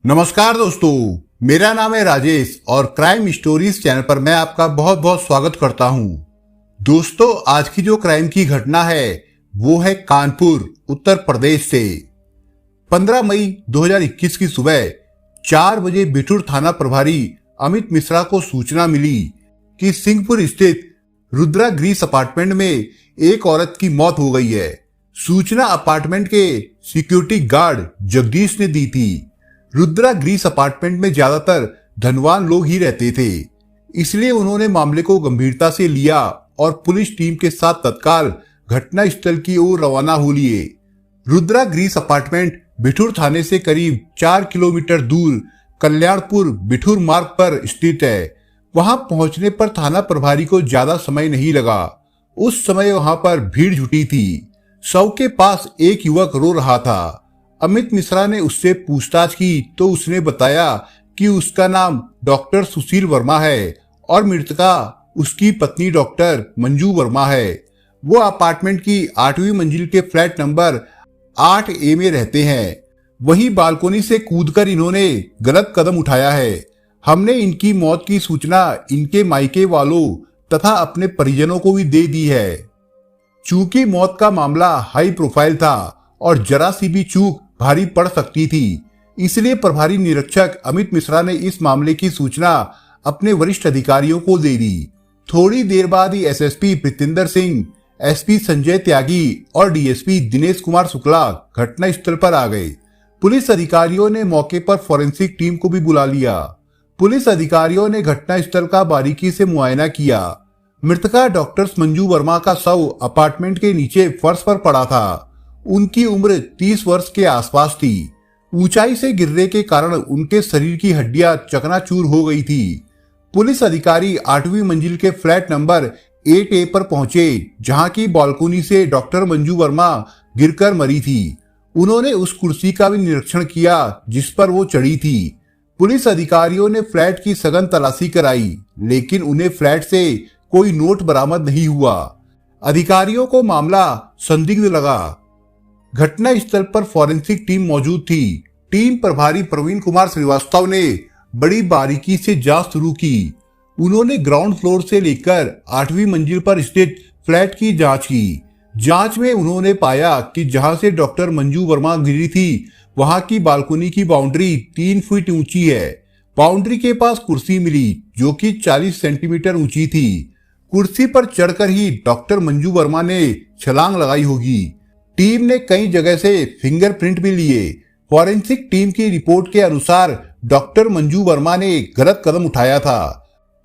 नमस्कार दोस्तों, मेरा नाम है राजेश और क्राइम स्टोरीज चैनल पर मैं आपका बहुत बहुत स्वागत करता हूं। दोस्तों, आज की जो क्राइम की घटना है वो है कानपुर उत्तर प्रदेश से। 15 मई 2021 की सुबह 4 बजे बिठूर थाना प्रभारी अमित मिश्रा को सूचना मिली कि सिंहपुर स्थित रुद्रा ग्रीस अपार्टमेंट में एक औरत की मौत हो गई है। सूचना अपार्टमेंट के सिक्योरिटी गार्ड जगदीश ने दी थी। रुद्रा ग्रीस अपार्टमेंट में ज्यादातर धनवान लोग ही रहते थे, इसलिए उन्होंने मामले को गंभीरता से लिया और पुलिस टीम के साथ तत्काल घटना स्थल की ओर रवाना हो लिए। रुद्रा ग्रीस अपार्टमेंट बिठूर थाने से करीब 4 किलोमीटर दूर कल्याणपुर बिठूर मार्ग पर स्थित है। वहां पहुंचने पर थाना प्रभारी को ज्यादा समय नहीं लगा। उस समय वहां पर भीड़ जुटी थी। शव के पास एक युवक रो रहा था। अमित मिश्रा ने उससे पूछताछ की तो उसने बताया कि उसका नाम डॉक्टर सुशील वर्मा है और मृतका उसकी पत्नी डॉक्टर मंजू वर्मा है। वो अपार्टमेंट की 8वीं मंजिल के फ्लैट नंबर 8A में रहते हैं। वहीं बालकोनी से कूदकर इन्होंने गलत कदम उठाया है। हमने इनकी मौत की सूचना इनके मायके वालों तथा अपने परिजनों को भी दे दी है। चूंकि मौत का मामला हाई प्रोफाइल था और जरा सी भी चूक भारी पड़ सकती थी, इसलिए प्रभारी निरीक्षक अमित मिश्रा ने इस मामले की सूचना अपने वरिष्ठ अधिकारियों को दे दी। थोड़ी देर बाद ही एसएसपी प्रीतिंदर सिंह, एसपी संजय त्यागी और डीएसपी दिनेश कुमार शुक्ला घटना स्थल पर आ गए। पुलिस अधिकारियों ने मौके पर फॉरेंसिक टीम को भी बुला लिया। पुलिस अधिकारियों ने घटना स्थल का बारीकी से मुआयना किया। मृतका डॉक्टर मंजू वर्मा का शव अपार्टमेंट के नीचे फर्श पर पड़ा था। उनकी उम्र 30 वर्ष के आसपास थी। ऊंचाई से गिरने के कारण उनके शरीर की हड्डियां चकनाचूर हो गई थी। पुलिस अधिकारी 8वीं मंजिल के फ्लैट नंबर 8A पर पहुंचे, जहां की बालकोनी से डॉक्टर मंजू वर्मा गिरकर मरी थी। उन्होंने उस कुर्सी का भी निरीक्षण किया जिस पर वो चढ़ी थी। पुलिस अधिकारियों ने फ्लैट की सघन तलाशी कराई, लेकिन उन्हें फ्लैट से कोई नोट बरामद नहीं हुआ। अधिकारियों को मामला संदिग्ध लगा। घटना स्थल पर फॉरेंसिक टीम मौजूद थी। टीम प्रभारी प्रवीण कुमार श्रीवास्तव ने बड़ी बारीकी से जांच शुरू की। उन्होंने ग्राउंड फ्लोर से लेकर 8वीं मंजिल पर स्थित फ्लैट की जांच की। जांच में उन्होंने पाया कि जहां से डॉक्टर मंजू वर्मा गिरी थी वहां की बालकोनी की बाउंड्री 3 फीट ऊंची है। बाउंड्री के पास कुर्सी मिली जो कि 40 सेंटीमीटर ऊंची थी। कुर्सी पर चढ़कर ही डॉक्टर मंजू वर्मा ने छलांग लगाई होगी। टीम ने कई जगह से फिंगरप्रिंट भी लिए। फॉरेंसिक टीम की रिपोर्ट के अनुसार डॉक्टर मंजू वर्मा ने गलत कदम उठाया था।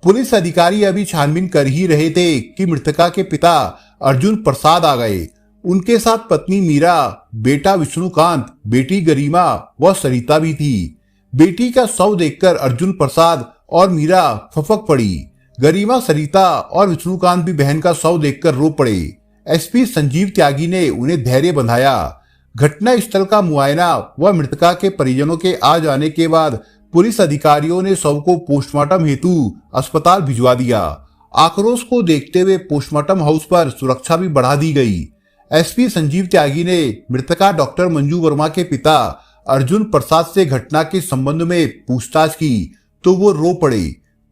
पुलिस अधिकारी अभी छानबीन कर ही रहे थे कि मृतका के पिता अर्जुन प्रसाद आ गए। उनके साथ पत्नी मीरा, बेटा विष्णुकांत, बेटी गरिमा व सरिता भी थी। बेटी का शव देखकर अर्जुन प्रसाद और मीरा फपक पड़ी। गरिमा, सरिता और विष्णुकांत भी बहन का शव देखकर रो पड़े। एसपी संजीव त्यागी ने उन्हें धैर्य बंधाया। घटना स्थल का मुआयना व मृतका के परिजनों के आ जाने के बाद पुलिस अधिकारियों ने शव को पोस्टमार्टम हेतु अस्पताल भिजवा दिया। आक्रोश को देखते हुए पोस्टमार्टम हाउस पर सुरक्षा भी बढ़ा दी गई। एसपी संजीव त्यागी ने मृतका डॉक्टर मंजू वर्मा के पिता अर्जुन प्रसाद से घटना के संबंध में पूछताछ की तो वो रो पड़े।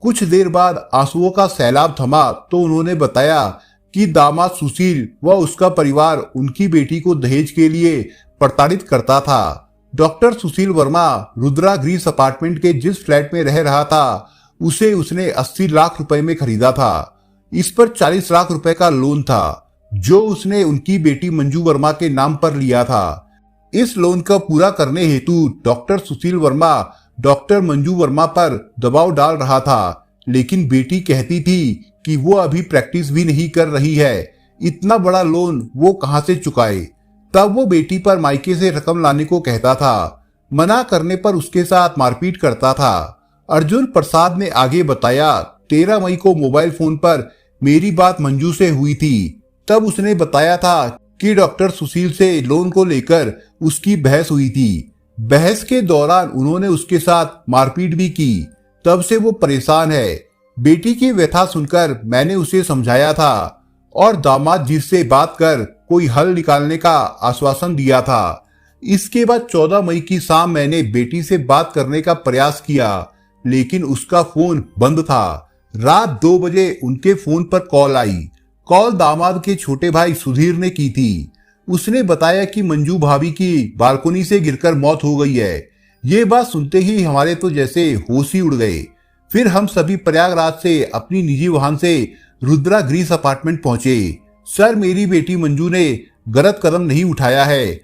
कुछ देर बाद आंसुओं का सैलाब थमा तो उन्होंने बताया कि दामाद सुशील व उसका परिवार उनकी बेटी को दहेज के लिए प्रताड़ित करता था। डॉक्टर सुशील वर्मा रुद्रा ग्रीस अपार्टमेंट के जिस फ्लैट में रह रहा था उसे उसने 80 लाख रुपए में खरीदा था। इस पर 40 लाख रुपए का लोन था जो उसने उनकी बेटी मंजू वर्मा के नाम पर लिया था। इस लोन का पूरा करने हेतु डॉक्टर सुशील वर्मा डॉक्टर मंजू वर्मा पर दबाव डाल रहा था, लेकिन बेटी कहती थी कि वो अभी प्रैक्टिस भी नहीं कर रही है, इतना बड़ा लोन वो कहां से चुकाए। तब वो बेटी पर मायके से रकम लाने को कहता था। मना करने पर उसके साथ मारपीट करता था। अर्जुन प्रसाद ने आगे बताया, 13 मई को मोबाइल फोन पर मेरी बात मंजू से हुई थी। तब उसने बताया था कि डॉक्टर सुशील से लोन को लेकर उसकी बहस हुई थी। बहस के दौरान उन्होंने उसके साथ मारपीट भी की। तब से वो परेशान है। बेटी की व्यथा सुनकर मैंने उसे समझाया था और दामाद जी से बात कर कोई हल निकालने का आश्वासन दिया था। इसके बाद 14 मई की शाम मैंने बेटी से बात करने का प्रयास किया, लेकिन उसका फोन बंद था। रात 2 बजे उनके फोन पर कॉल आई। कॉल दामाद के छोटे भाई सुधीर ने की थी। उसने बताया कि मंजू भाभी की बालकनी से गिरकर मौत हो गई है। ये बात सुनते ही हमारे तो जैसे होश ही उड़ गए। फिर हम सभी प्रयागराज से अपनी निजी वाहन से रुद्रा ग्रीस अपार्टमेंट पहुंचे। सर, मेरी बेटी मंजू ने गलत कदम नहीं उठाया है,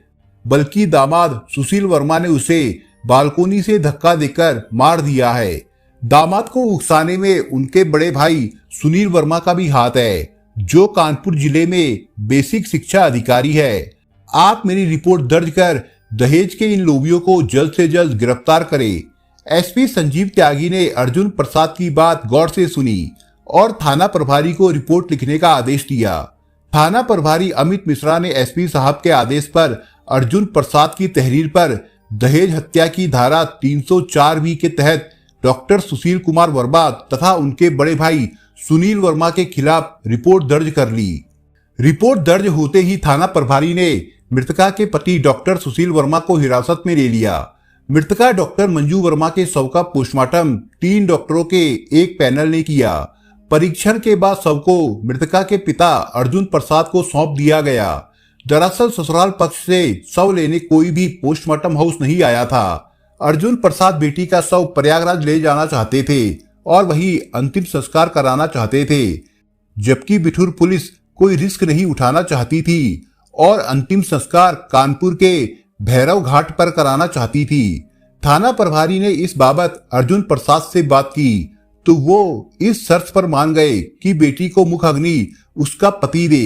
बल्कि दामाद सुशील वर्मा ने उसे बालकोनी से धक्का देकर मार दिया है। दामाद को उकसाने में उनके बड़े भाई सुनील वर्मा का भी हाथ है, जो कानपुर जिले में बेसिक शिक्षा अधिकारी है। आप मेरी रिपोर्ट दर्ज कर दहेज के इन लोभियों को जल्द से जल्द गिरफ्तार करें। एसपी संजीव त्यागी ने अर्जुन प्रसाद की बात गौर से सुनी और थाना प्रभारी को रिपोर्ट लिखने का आदेश दिया। थाना प्रभारी अमित मिश्रा ने एसपी साहब के आदेश पर अर्जुन प्रसाद की तहरीर पर दहेज हत्या की धारा 304 के तहत डॉक्टर सुशील कुमार वर्मा तथा उनके बड़े भाई सुनील वर्मा के खिलाफ रिपोर्ट दर्ज कर ली। रिपोर्ट दर्ज होते ही थाना प्रभारी ने मृतका के पति डॉक्टर सुशील वर्मा को हिरासत में ले लिया। मृतका डॉक्टर मंजू वर्मा के शव का पोस्टमार्टम 3 डॉक्टरों के एक पैनल ने किया। परीक्षण के बाद शव को मृतका के पिता अर्जुन प्रसाद को सौंप दिया गया। दरअसल ससुराल पक्ष से शव लेने कोई भी पोस्टमार्टम हाउस नहीं आया था। अर्जुन प्रसाद बेटी का शव प्रयागराज ले जाना चाहते थे और वही अंतिम संस्कार कराना चाहते थे, जबकि बिठूर पुलिस कोई रिस्क नहीं उठाना चाहती थी और अंतिम संस्कार कानपुर के भैरव घाट पर कराना चाहती थी। थाना प्रभारी ने इस बाबत अर्जुन प्रसाद से बात की तो वो इस शर्त पर मान गए कि बेटी को मुख अग्नि उसका पति दे।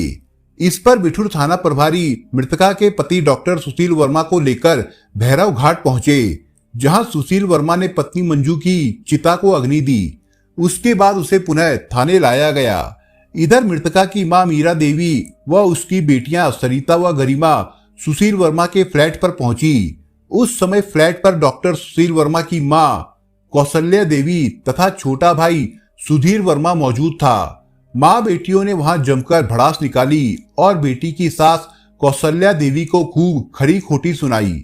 इस पर बिठूर थाना प्रभारी मृतका के पति डॉक्टर सुशील वर्मा को लेकर भैरव घाट पहुंचे, जहां सुशील वर्मा ने पत्नी मंजू की चिता को अग्नि दी। उसके बाद उसे पुनः थाने लाया गया। इधर मृतका की मां मीरा देवी व उसकी बेटियां सरिता व गरिमा सुशील वर्मा के फ्लैट पर पहुंची। उस समय फ्लैट पर डॉक्टर सुशील वर्मा की मां कौशल्या देवी तथा छोटा भाई सुधीर वर्मा मौजूद था। मां बेटियों ने वहां जमकर भड़ास निकाली और बेटी की सास कौशल्या देवी को खूब खरी खोटी सुनाई।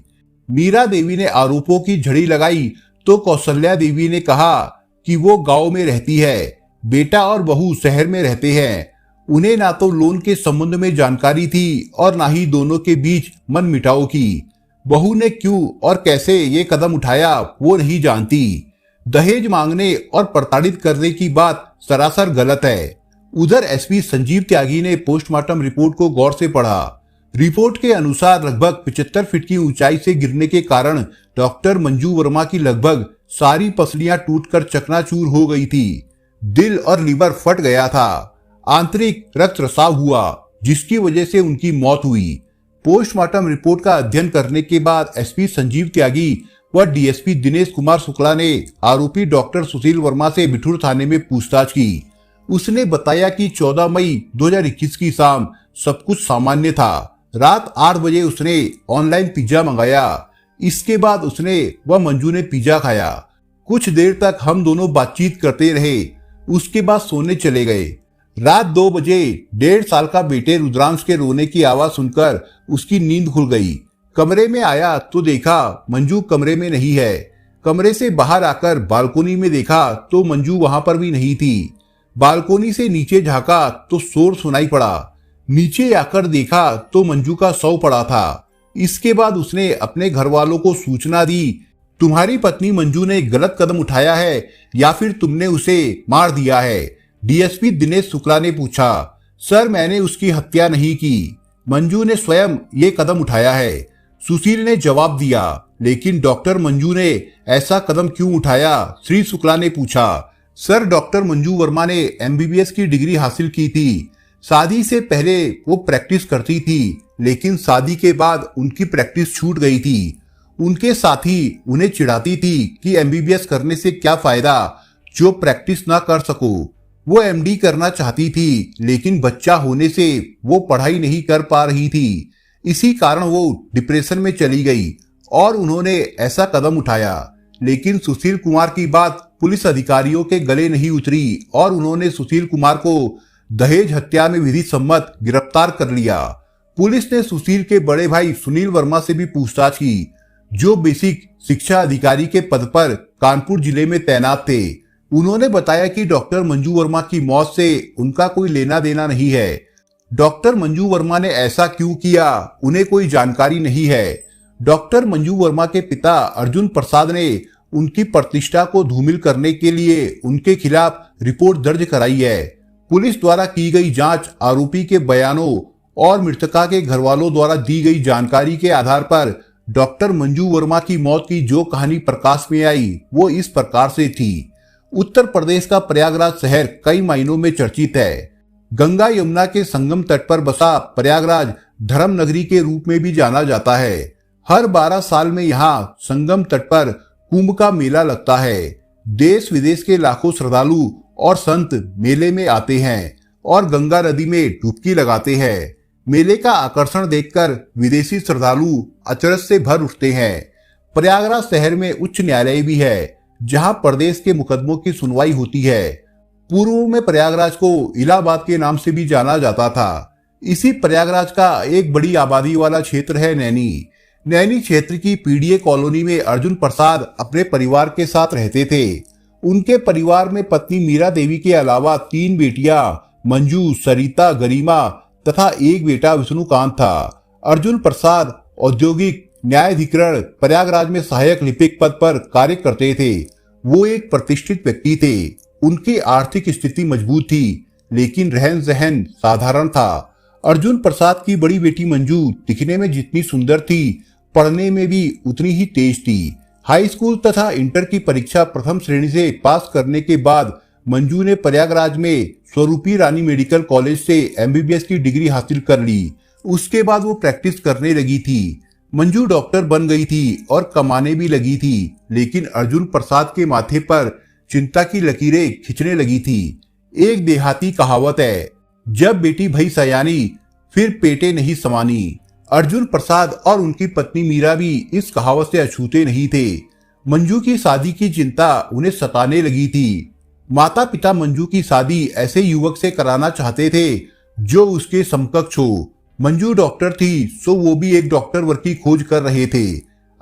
मीरा देवी ने आरोपों की झड़ी लगाई तो कौशल्या देवी ने कहा कि वो गांव में रहती है, बेटा और बहू शहर में रहते हैं। उन्हें ना तो लोन के संबंध में जानकारी थी और ना ही दोनों के बीच मन मिटाव की। बहू ने क्यों और कैसे ये कदम उठाया वो नहीं जानती। दहेज मांगने और प्रताड़ित करने की बात सरासर गलत है। उधर एसपी संजीव त्यागी ने पोस्टमार्टम रिपोर्ट को गौर से पढ़ा। रिपोर्ट के अनुसार लगभग 75 फीट की ऊंचाई से गिरने के कारण डॉक्टर मंजू वर्मा की लगभग सारी पसलियां टूटकर चकनाचूर हो गई थी। दिल और लीवर फट गया था। आंतरिक रक्तस्राव हुआ, जिसकी वजह से उनकी मौत हुई। पोस्टमार्टम रिपोर्ट का अध्ययन करने के बाद एसपी संजीव त्यागी व डीएसपी दिनेश कुमार शुक्ला ने आरोपी डॉक्टर सुशील वर्मा से बिठूर थाने में पूछताछ की। उसने बताया कि 14 मई 2021 की शाम सब कुछ सामान्य था। रात 8 बजे उसने ऑनलाइन पिज्जा मंगाया। इसके बाद उसने व मंजू ने पिज्जा खाया। कुछ देर तक हम दोनों बातचीत करते रहे। उसके बाद सोने चले गए। रात 2 बजे 1.5 साल का बेटे रुद्रांश के रोने की आवाज सुनकर उसकी नींद खुल गई। कमरे में आया तो देखा मंजू कमरे में नहीं है। कमरे से बाहर आकर बालकोनी में देखा तो मंजू वहां पर भी नहीं थी। बालकोनी से नीचे झांका तो शोर सुनाई पड़ा। नीचे आकर देखा तो मंजू का शव पड़ा था। इसके बाद उसने अपने घर वालों को सूचना दी, तुम्हारी पत्नी मंजू ने गलत कदम उठाया है या फिर तुमने उसे मार दिया है। डीएसपी दिनेश शुक्ला ने पूछा, सर मैंने उसकी हत्या नहीं की, मंजू ने स्वयं ये कदम उठाया है। सुशील ने जवाब दिया, लेकिन डॉक्टर मंजू ने ऐसा कदम क्यों उठाया? श्री शुक्ला ने पूछा। सर डॉक्टर मंजू वर्मा ने एमबीबीएस की डिग्री हासिल की थी। शादी से पहले वो प्रैक्टिस करती थी, लेकिन शादी के बाद उनकी प्रैक्टिस छूट गई थी। उनके साथी उन्हें चिढ़ाती थी कि एमबीबीएस करने से क्या फायदा जो प्रैक्टिस ना कर सको। वो एमडी करना चाहती थी, लेकिन बच्चा होने से वो पढ़ाई नहीं कर पा रही थी। इसी कारण वो डिप्रेशन में चली गई और उन्होंने ऐसा कदम उठाया। लेकिन सुशील कुमार की बात पुलिस अधिकारियों के गले नहीं उतरी और उन्होंने सुशील कुमार को दहेज हत्या में विधि सम्मत गिरफ्तार कर लिया। पुलिस ने सुशील के बड़े भाई सुनील वर्मा से भी पूछताछ की, जो बेसिक शिक्षा अधिकारी के पद पर कानपुर जिले में तैनात थे। उन्होंने बताया कि डॉक्टर मंजू वर्मा की मौत से उनका कोई लेना देना नहीं है। डॉक्टर मंजू वर्मा ने ऐसा क्यों किया, उन्हें कोई जानकारी नहीं है। डॉक्टर मंजू वर्मा के पिता अर्जुन प्रसाद ने उनकी प्रतिष्ठा को धूमिल करने के लिए उनके खिलाफ रिपोर्ट दर्ज कराई है। पुलिस द्वारा की गई जांच, आरोपी के बयानों और मृतका के घरवालों द्वारा दी गई जानकारी के आधार पर डॉक्टर मंजू वर्मा की मौत की जो कहानी प्रकाश में आई वो इस प्रकार से थी। उत्तर प्रदेश का प्रयागराज शहर कई मायनों में चर्चित है। गंगा यमुना के संगम तट पर बसा प्रयागराज धर्म नगरी के रूप में भी जाना जाता है। हर 12 साल में यहाँ संगम तट पर कुंभ का मेला लगता है। देश विदेश के लाखों श्रद्धालु और संत मेले में आते हैं और गंगा नदी में डुबकी लगाते हैं। मेले का आकर्षण देखकर विदेशी श्रद्धालु अचरज से भर उठते हैं। प्रयागराज शहर में उच्च न्यायालय भी है, जहां प्रदेश के मुकदमों की सुनवाई होती है। पूर्व में प्रयागराज को इलाहाबाद के नाम से भी जाना जाता था। इसी प्रयागराज का एक बड़ी आबादी वाला क्षेत्र है नैनी। नैनी क्षेत्र की पीडीए कॉलोनी में अर्जुन प्रसाद अपने परिवार के साथ रहते थे। उनके परिवार में पत्नी मीरा देवी के अलावा 3 बेटियां मंजू, सरिता, गरिमा तथा एक बेटा विष्णुकांत था। अर्जुन प्रसाद औद्योगिक न्यायाधिकरण प्रयागराज में सहायक लिपिक पद पर कार्य करते थे। वो एक प्रतिष्ठित व्यक्ति थे। उनकी आर्थिक स्थिति मजबूत थी, लेकिन रहन सहन साधारण था। अर्जुन प्रसाद की बड़ी बेटी मंजू दिखने में जितनी सुंदर थी, पढ़ने में भी उतनी ही तेज थी। हाई स्कूल तथा इंटर की परीक्षा प्रथम श्रेणी से पास करने के बाद मंजू ने प्रयागराज में स्वरूपी रानी मेडिकल कॉलेज से एमबीबीएस की डिग्री हासिल कर ली। उसके बाद वो प्रैक्टिस करने लगी थी। मंजू डॉक्टर बन गई थी और कमाने भी लगी थी, लेकिन अर्जुन प्रसाद के माथे पर चिंता की लकीरें खिंचने लगी थी। एक देहाती कहावत है, जब बेटी भई सयानी फिर पेटे नहीं समानी। अर्जुन प्रसाद और उनकी पत्नी मीरा भी इस कहावत से अछूते नहीं थे। मंजू की शादी की चिंता उन्हें सताने लगी थी। माता पिता मंजू की शादी ऐसे युवक से कराना चाहते थे जो उसके समकक्ष हो। मंजू डॉक्टर थी, सो वो भी एक डॉक्टर वर्ग की खोज कर रहे थे।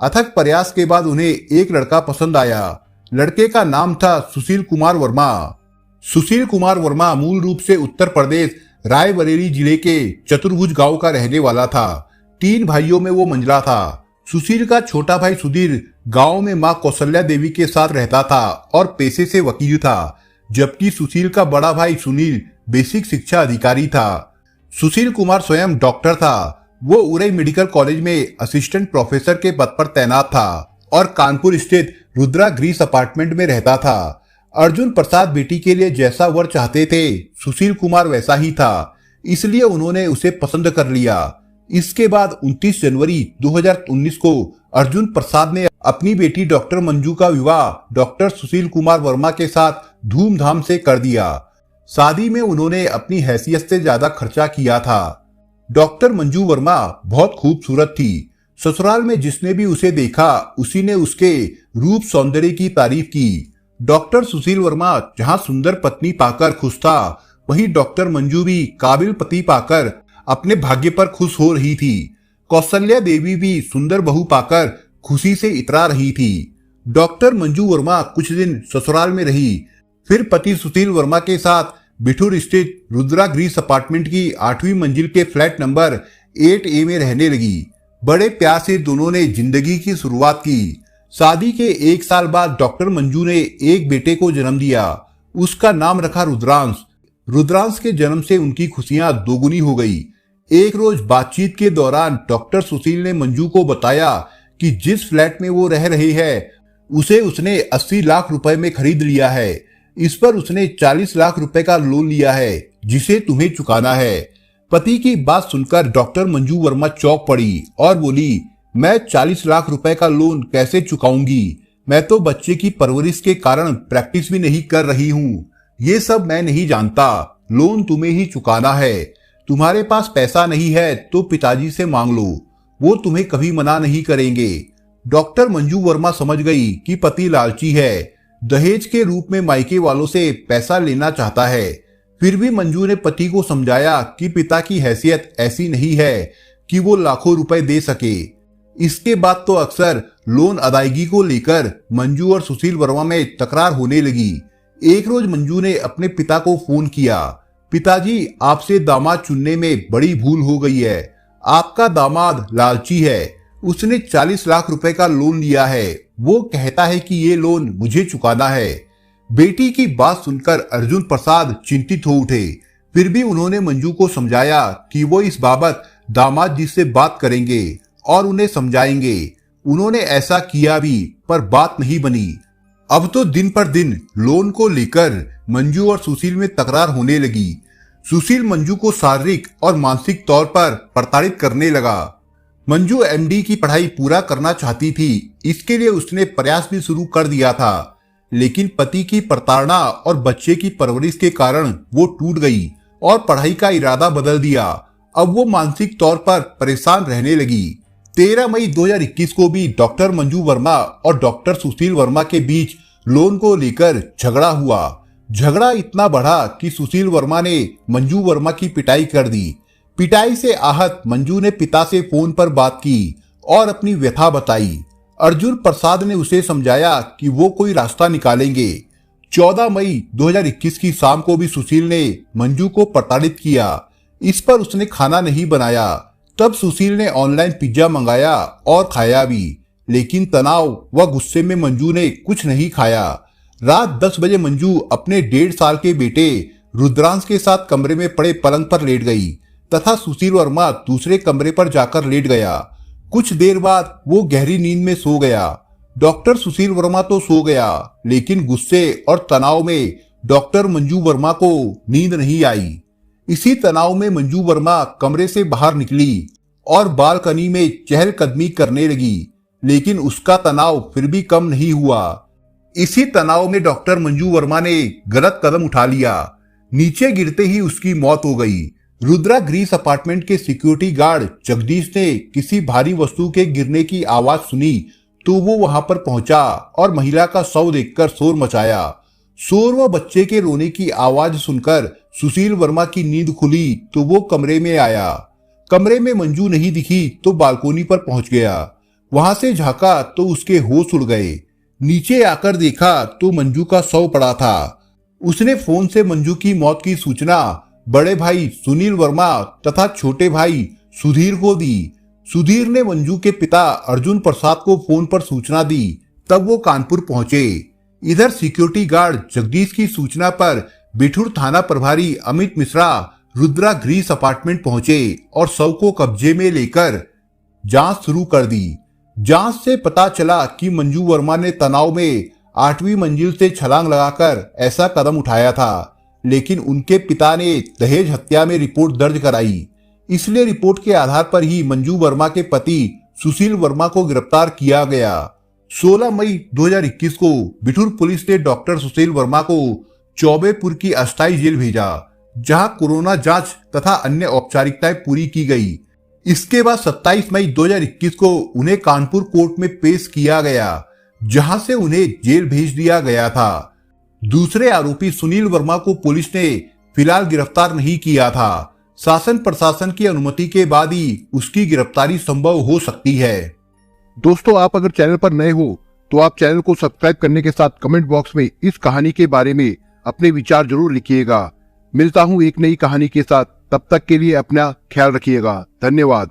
अथक प्रयास के बाद उन्हें एक लड़का पसंद आया। लड़के का नाम था सुशील कुमार वर्मा। सुशील कुमार वर्मा मूल रूप से उत्तर प्रदेश रायबरेली जिले के चतुर्भुज गांव का रहने वाला था। 3 भाइयों में वो मंझला था। सुशील का छोटा भाई सुधीर गांव में मां कौशल्या देवी के साथ रहता था और पेशे से वकील था, जबकि सुशील का बड़ा भाई सुनील बेसिक शिक्षा अधिकारी था। सुशील कुमार स्वयं डॉक्टर था। वो उरई मेडिकल कॉलेज में असिस्टेंट प्रोफेसर के पद पर तैनात था और कानपुर स्थित रुद्रा ग्रीस अपार्टमेंट में रहता था। अर्जुन प्रसाद बेटी के लिए जैसा वर चाहते थे, सुशील कुमार वैसा ही था, इसलिए उन्होंने उसे पसंद कर लिया। इसके बाद 29 जनवरी 2019 को अर्जुन प्रसाद ने अपनी बेटी डॉक्टर मंजू का विवाह डॉक्टर सुशील कुमार वर्मा के साथ धूमधाम से कर दिया। शादी में उन्होंने अपनी हैसियत से ज्यादा खर्चा किया था। डॉक्टर मंजू वर्मा बहुत खूबसूरत थी। ससुराल में जिसने भी उसे देखा, उसी ने उसके रूप सौंदर्य की तारीफ की। डॉक्टर सुशील वर्मा जहां सुंदर पत्नी पाकर खुश था, वहीं डॉक्टर मंजू भी काबिल पति पाकर अपने भाग्य पर खुश हो रही थी। कौशल्या देवी भी सुंदर बहू पाकर खुशी से इतरा रही थी। डॉक्टर मंजू वर्मा कुछ दिन ससुराल में रही, फिर पति सुशील वर्मा के साथ बिठूर स्थित रुद्रा ग्रीस अपार्टमेंट की 8वीं मंजिल के फ्लैट नंबर 8A में रहने लगी। बड़े प्यार से दोनों ने जिंदगी की शुरुआत की। शादी के 1 साल बाद डॉक्टर मंजू ने एक बेटे को जन्म दिया। उसका नाम रखा रुद्रांश। रुद्रांश के जन्म से उनकी खुशियां दोगुनी हो गई। एक रोज बातचीत के दौरान डॉक्टर सुशील ने मंजू को बताया कि जिस फ्लैट में वो रह रहे हैं, उसे उसने 80 लाख रुपए में खरीद लिया है। इस पर उसने 40 लाख रुपए का लोन लिया है, जिसे तुम्हें चुकाना है। पति की बात सुनकर डॉक्टर मंजू वर्मा चौंक पड़ी और बोली, मैं 40 लाख रुपए का लोन कैसे चुकाऊंगी? मैं तो बच्चे की परवरिश के कारण प्रैक्टिस भी नहीं कर रही हूँ। ये सब मैं नहीं जानता। लोन तुम्हें ही चुकाना है। तुम्हारे पास पैसा नहीं है तो पिताजी से मांग लो, वो तुम्हें कभी मना नहीं करेंगे। डॉक्टर मंजू वर्मा समझ गई कि पति लालची है, दहेज के रूप में मायके वालों से पैसा लेना चाहता है। फिर भी मंजू ने पति को समझाया कि पिता की हैसियत ऐसी नहीं है कि वो लाखों रुपए दे सके। इसके बाद तो अक्सर लोन अदायगी को लेकर मंजू और सुशील वर्मा में तकरार होने लगी। एक रोज मंजू ने अपने पिता को फोन किया। पिताजी, आपसे दामाद चुनने में बड़ी भूल हो गई है। आपका दामाद लालची है। उसने 40 लाख रुपए का लोन लिया है। वो कहता है कि ये लोन मुझे चुकाना है। बेटी की बात सुनकर अर्जुन प्रसाद चिंतित हो उठे। फिर भी उन्होंने मंजू को समझाया कि वो इस बाबत दामाद जी से बात करेंगे और उन्हें समझाएंगे। उन्होंने ऐसा किया भी, पर बात नहीं बनी। अब तो दिन पर दिन लोन को लेकर मंजू और सुशील में तकरार होने लगी। सुशील मंजू को शारीरिक और मानसिक तौर पर प्रताड़ित करने लगा। मंजू एमडी की पढ़ाई पूरा करना चाहती थी। इसके लिए उसने प्रयास भी शुरू कर दिया था, लेकिन पति की प्रताड़ना और बच्चे की परवरिश के कारण वो टूट गई और पढ़ाई का इरादा बदल दिया। अब वो मानसिक तौर पर परेशान रहने लगी। 13 मई 2021 को भी डॉक्टर मंजू वर्मा और डॉक्टर सुशील वर्मा के बीच लोन को लेकर झगड़ा हुआ। झगड़ा इतना बढ़ा कि सुशील वर्मा ने मंजू वर्मा की पिटाई कर दी। पिटाई से आहत मंजू ने पिता से फोन पर बात की और अपनी व्यथा बताई। अर्जुन प्रसाद ने उसे समझाया कि वो कोई रास्ता निकालेंगे। 14 मई 2021 की शाम को भी सुशील ने मंजू को प्रताड़ित किया। इस पर उसने खाना नहीं बनाया। तब सुशील ने ऑनलाइन पिज्जा मंगाया और खाया भी, लेकिन तनाव व गुस्से में मंजू ने कुछ नहीं खाया। रात 10 बजे मंजू अपने 1.5 साल के बेटे रुद्रांश के साथ कमरे में पड़े पलंग पर लेट गई तथा सुशील वर्मा दूसरे कमरे पर जाकर लेट गया। कुछ देर बाद वो गहरी नींद में सो गया। डॉक्टर सुशील वर्मा तो सो गया, लेकिन गुस्से और तनाव में डॉक्टर मंजू वर्मा को नींद नहीं आई। इसी तनाव में मंजू वर्मा कमरे से बाहर निकली और बालकनी में चहलकदमी करने लगी, लेकिन उसका तनाव फिर भी कम नहीं हुआ। इसी तनाव में डॉक्टर मंजू वर्मा ने गलत कदम उठा लिया। नीचे गिरते ही उसकी मौत हो गई। रुद्रा ग्रीस अपार्टमेंट के सिक्योरिटी गार्ड जगदीश ने किसी भारी वस्तु के गिरने की आवाज सुनी तो वो वहां पर पहुंचा और महिला का शव देखकर शोर मचाया। शोर व बच्चे के रोने की आवाज सुनकर सुशील वर्मा की नींद खुली तो वो कमरे में आया। कमरे में मंजू नहीं दिखी तो बालकोनी पर पहुंच गया। वहां से झांका तो उसके होश उड़ गए। नीचे आकर देखा तो मंजू का शव पड़ा था। उसने फोन से मंजू की मौत की सूचना बड़े भाई सुनील वर्मा तथा छोटे भाई सुधीर को दी। सुधीर ने मंजू के पिता अर्जुन प्रसाद को फोन पर सूचना दी। तब वो कानपुर पहुंचे। इधर सिक्योरिटी गार्ड जगदीश की सूचना पर बिठूर थाना प्रभारी अमित मिश्रा रुद्रा ग्रीस अपार्टमेंट पहुंचे और शव को कब्जे में लेकर जांच शुरू कर दी। जांच से पता चला कि मंजू वर्मा ने तनाव में 8वीं मंजिल से छलांग लगाकर ऐसा कदम उठाया था, लेकिन उनके पिता ने दहेज हत्या में रिपोर्ट दर्ज कराई। इसलिए रिपोर्ट के आधार पर ही मंजू वर्मा के पति सुशील वर्मा को गिरफ्तार किया गया। 16 मई 2021 को बिठूर पुलिस ने डॉक्टर सुशील वर्मा को चौबेपुर की अस्थायी जेल भेजा, जहां कोरोना जांच तथा अन्य औपचारिकताएं पूरी की गई। इसके बाद 27 मई 2021 को उन्हें कानपुर कोर्ट में पेश किया गया, जहां से उन्हें जेल भेज दिया गया था। दूसरे आरोपी सुनील वर्मा को पुलिस ने फिलहाल गिरफ्तार नहीं किया था। शासन प्रशासन की अनुमति के बाद ही उसकी गिरफ्तारी संभव हो सकती है। दोस्तों, आप अगर चैनल पर नए हो तो आप चैनल को सब्सक्राइब करने के साथ कमेंट बॉक्स में इस कहानी के बारे में अपने विचार जरूर लिखिएगा। मिलता हूं एक नई कहानी के साथ, तब तक के लिए अपना ख्याल रखिएगा। धन्यवाद।